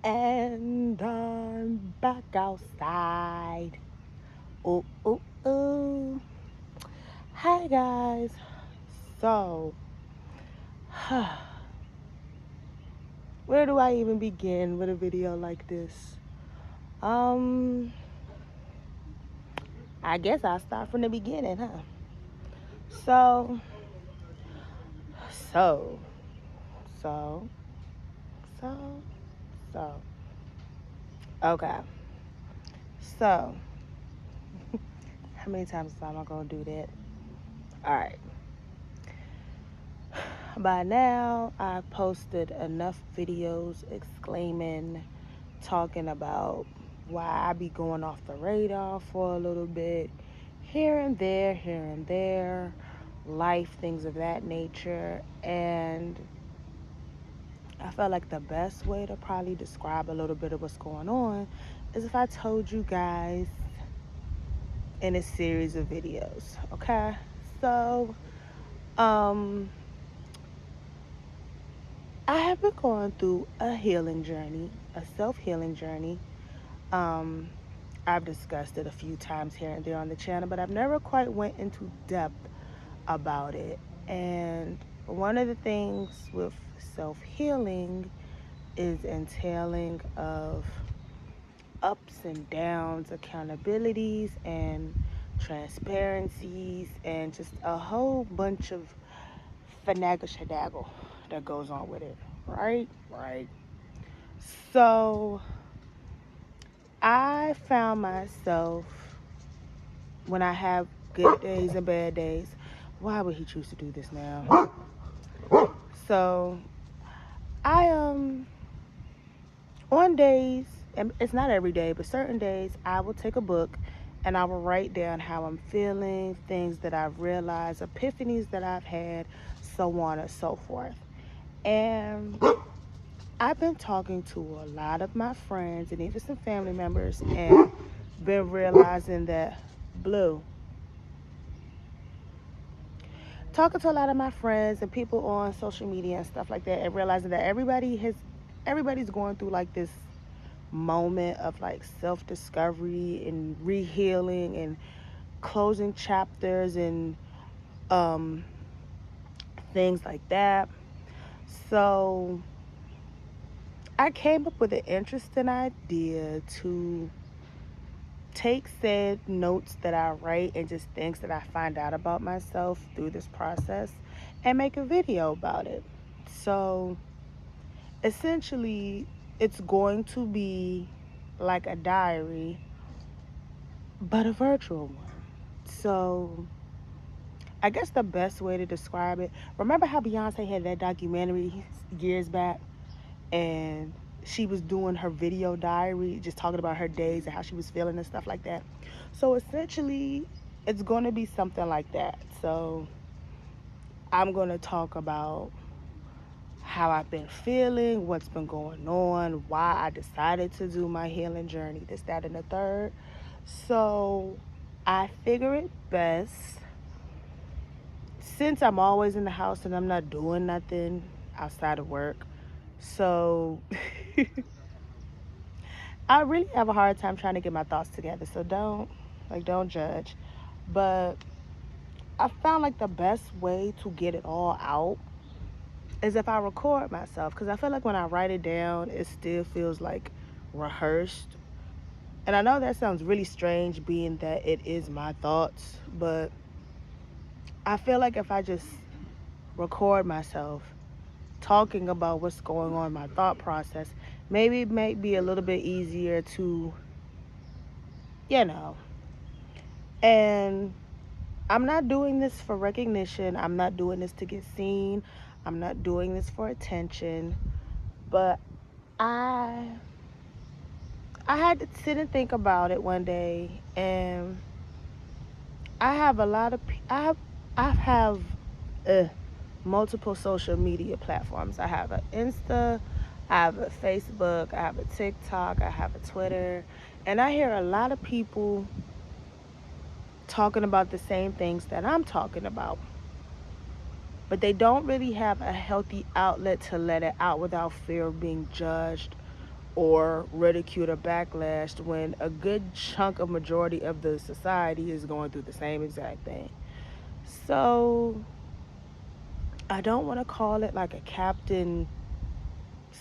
And I'm back outside. Ooh, ooh, ooh. Hi, guys. So, where do I even begin with a video like this? Um, I guess I'll start from the beginning, huh? So, so, so, so, so. Okay. So, how many times am I gonna do that? All right. By now, I've posted enough videos exclaiming, talking about why I be going off the radar for a little bit, here and there, life, things of that nature. And I felt like the best way to probably describe a little bit of what's going on is if I told you guys in a series of videos, okay? So, um, I have been going through a healing journey, a self-healing journey. Um, I've discussed it a few times here and there on the channel, but I've never quite went into depth about it. And one of the things with self-healing is entailing of ups and downs, accountabilities and transparencies, and just a whole bunch of finagle that goes on with it. Right. So I found myself when I have good days and bad days. Why would he choose to do this now? So I on days, and it's not every day, but certain days, I will take a book and I will write down how I'm feeling, things that I've realized, epiphanies that I've had, so on and so forth. And I've been talking to a lot of my friends and even some family members and been realizing that Blue, talking to a lot of my friends and people on social media and stuff like that and realizing that everybody's going through like this moment of like self-discovery and rehealing and closing chapters and um things like that. So I came up with an interesting idea to take said notes that I write and just things that I find out about myself through this process and make a video about it. So essentially, it's going to be like a diary, but a virtual one. So I guess the best way to describe it, remember how Beyonce had that documentary years back and she was doing her video diary, just talking about her days and how she was feeling and stuff like that. So essentially, it's going to be something like that. So I'm going to talk about how I've been feeling, what's been going on, why I decided to do my healing journey, this, that, and the third. So I figure it best, since I'm always in the house and I'm not doing nothing outside of work. So I really have a hard time trying to get my thoughts together. So don't judge. But I found like the best way to get it all out is if I record myself, because I feel like when I write it down, it still feels like rehearsed. And I know that sounds really strange being that it is my thoughts, but I feel like if I just record myself talking about what's going on in my thought process, maybe it might be a little bit easier to, you know. And I'm not doing this for recognition. I'm not doing this to get seen. I'm not doing this for attention. But I I had to sit and think about it one day, and I have a lot of I have uh, multiple social media platforms. I have an Insta, I have a Facebook, I have a TikTok, I have a Twitter, and I hear a lot of people talking about the same things that I'm talking about. But they don't really have a healthy outlet to let it out without fear of being judged or ridiculed or backlashed when a good chunk of majority of the society is going through the same exact thing. So I don't want to call it like a Captain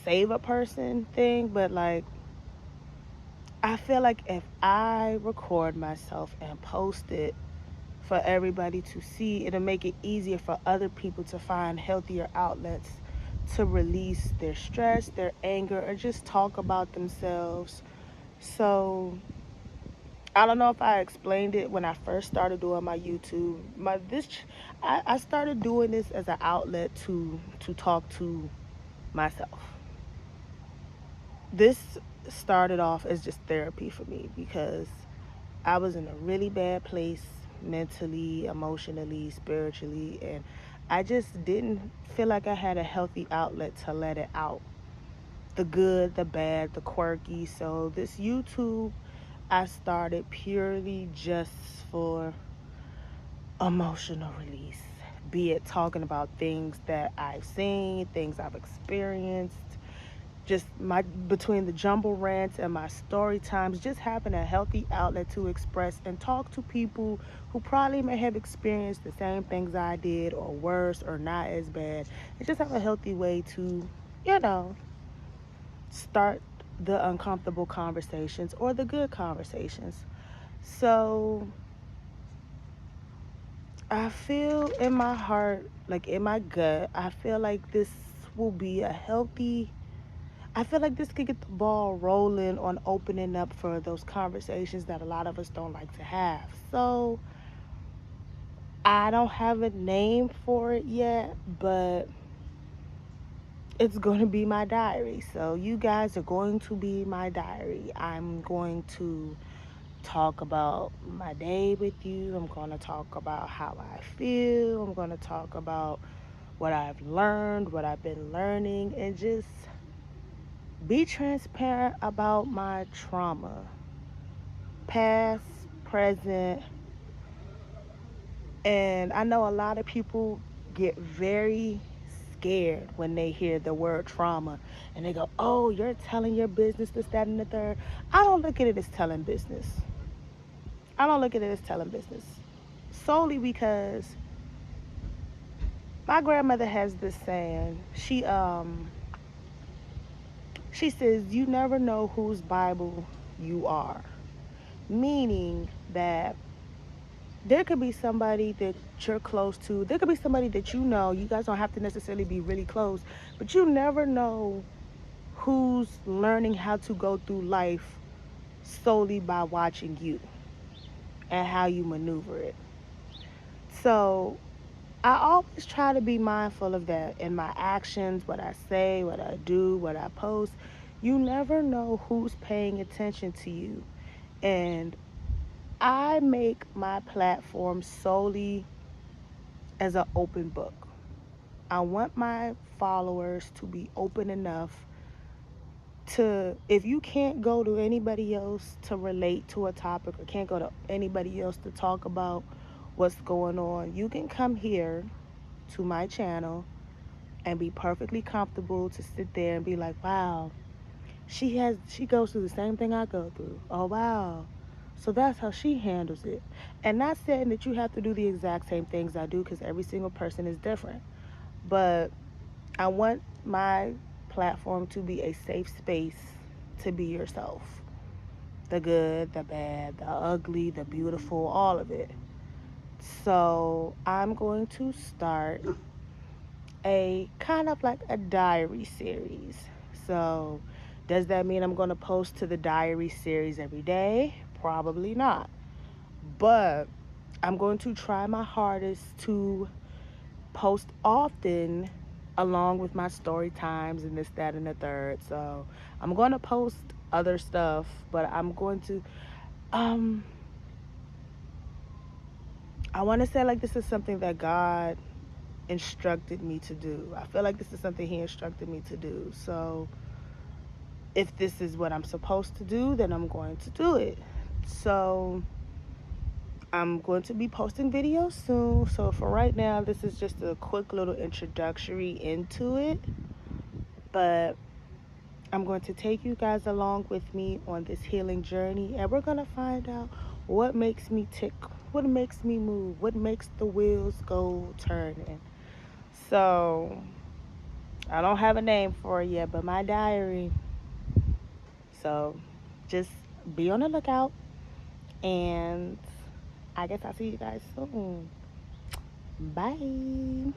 Save a Person thing, but like I feel like if I record myself and post it for everybody to see, it'll make it easier for other people to find healthier outlets to release their stress, their anger, or just talk about themselves. So I don't know if I explained it when I first started doing my YouTube. I started doing this as an outlet to talk to myself. This started off as just therapy for me because I was in a really bad place mentally, emotionally, spiritually, and I just didn't feel like I had a healthy outlet to let it out. The good, the bad, the quirky. So this YouTube I started purely just for emotional release, be it talking about things that I've seen, things I've experienced, just my between the jumble rants and my story times, just having a healthy outlet to express and talk to people who probably may have experienced the same things I did or worse or not as bad, and just have a healthy way to, you know, start the uncomfortable conversations or the good conversations. So I feel in my heart, like in my gut, I feel like this will be a healthy, I feel like this could get the ball rolling on opening up for those conversations that a lot of us don't like to have. So I don't have a name for it yet, but it's going to be my diary. So you guys are going to be my diary. I'm going to talk about my day with you. I'm going to talk about how I feel. I'm going to talk about what I've learned, what I've been learning, and just be transparent about my trauma, past, present. And I know a lot of people get very scared when they hear the word trauma and they go, "Oh, you're telling your business this, that, and the third." I don't look at it as telling business. I don't look at it as telling business solely because my grandmother has this saying. She says, "You never know whose Bible you are," meaning that there could be somebody that you're close to. There could be somebody that you know. You guys don't have to necessarily be really close, but you never know who's learning how to go through life solely by watching you and how you maneuver it. So I always try to be mindful of that in my actions, what I say, what I do, what I post. You never know who's paying attention to you. And I make my platform solely as an open book. I want my followers to be open enough to, if you can't go to anybody else to relate to a topic or can't go to anybody else to talk about what's going on, you can come here to my channel and be perfectly comfortable to sit there and be like, wow, she goes through the same thing I go through. Oh wow. So that's how she handles it. And not saying that you have to do the exact same things I do, because every single person is different. But I want my platform to be a safe space to be yourself. The good, the bad, the ugly, the beautiful, all of it. So I'm going to start a kind of like a diary series. So does that mean I'm going to post to the diary series every day? Probably not. But I'm going to try my hardest to post often along with my story times and this, that, and the third. So I'm going to post other stuff, but I'm going to, um, I want to say like this is something that God instructed me to do. I feel like this is something He instructed me to do. So if this is what I'm supposed to do, then I'm going to do it. So I'm going to be posting videos soon. So for right now, this is just a quick little introductory into it. But I'm going to take you guys along with me on this healing journey, and we're going to find out what makes me tick, what makes me move, what makes the wheels go turning. So, I don't have a name for it yet, but my diary. So, just be on the lookout, and I guess I'll see you guys soon. Bye.